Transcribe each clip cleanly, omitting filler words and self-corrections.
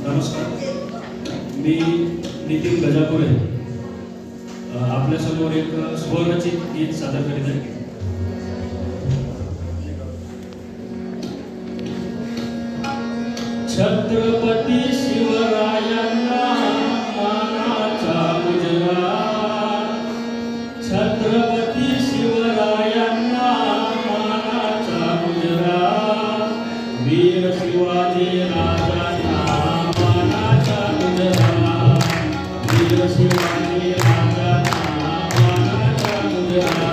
नमस्कार, मी नितीन गजापुरे आपल्यासमोर एक स्वरचित गीत सादर करीत आहे. छत्रपती शिवरायांना मानाचा मुजरा, छत्रपती शिवरायांना मानाचा मुजरा, वीर शिवाजी राजांना मानाचा मुजरा, वीर शिवाजी राजांना मानाचा मुजरा,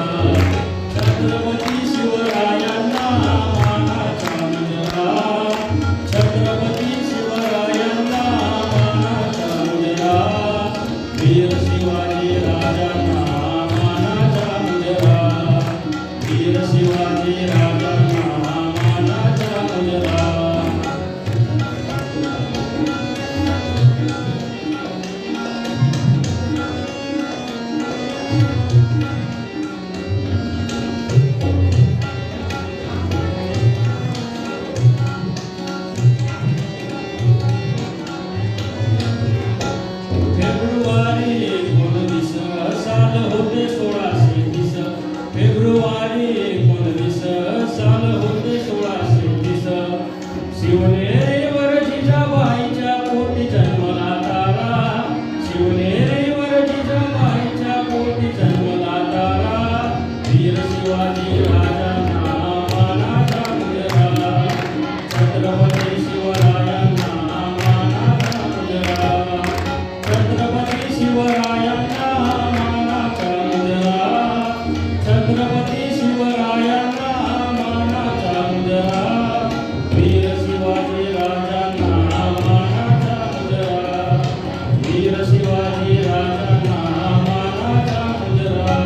छत्रपती शिवरायांना मानाचा मुजरा, छत्रपती शिवरायांना मानाचा मुजरा, वीर शिवाजी राजांना मानाचा मुजरा, वीर शिवाजी राजांना मानाचा मुजरा. फेब्रुवारी 19 साल होते 1630, फेब्रुवारी 19 साल होते 1630, शिवनेरीवर जिजाबाईच्या पोटी जन्मला तारा, शिवनेरीवर जिजाबाईच्या पोटी जन्मला तारा, वीर शिवाजी राजांना मानाचा मुजरा, छत्रपती शिवरायांना मानाचा मुजरा, छत्रपती शिवरायांना मानाचा मुजरा, छत्रपती शिवरायांना मानाचा मुजरा, वीर शिवाजी राजांना मानाचा मुजरा, वीर शिवाजी राजांना मानाचा मुजरा.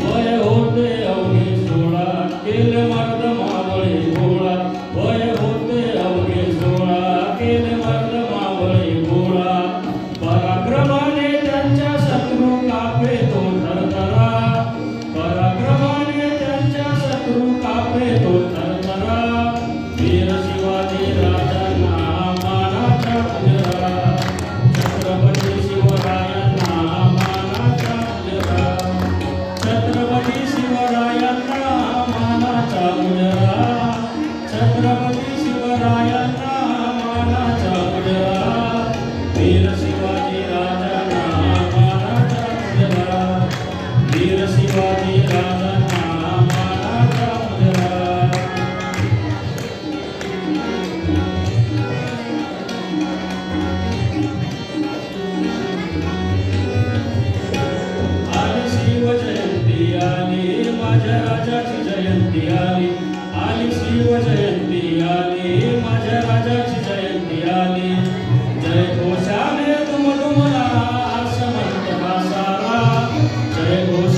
वय होते अवघे 16 केले मर्द मावळे गोळा, वय होते अवघे 16 केले मर्द मावळे गोळा, पराक्रमाने त्यांच्या शत्रू कापे तो थरथरा, पराक्रमाने त्यांच्या शत्रू कापे तो थरथरा, वीर शिवाजी राजांना मानाचा मुजरा, छत्रपती शिवरायांना मानाचा मुजरा, छत्रपती शिवरायांना मानाचा मुजरा, छत्रपती शिवरायांना मानाचा मुजरा, वीर शिवाजी राजांना मानाचा मुजरा, वीर शिवाजी राजांना मानाचा मुजरा. आली शिवजयंती आली, माझ्या राजाची जयंती आली, आली शिवजयंती आली, माझ्या राजाची जयंती आली, जय घोषाने दुमदुमला आसमंत हा सारा, जय घोष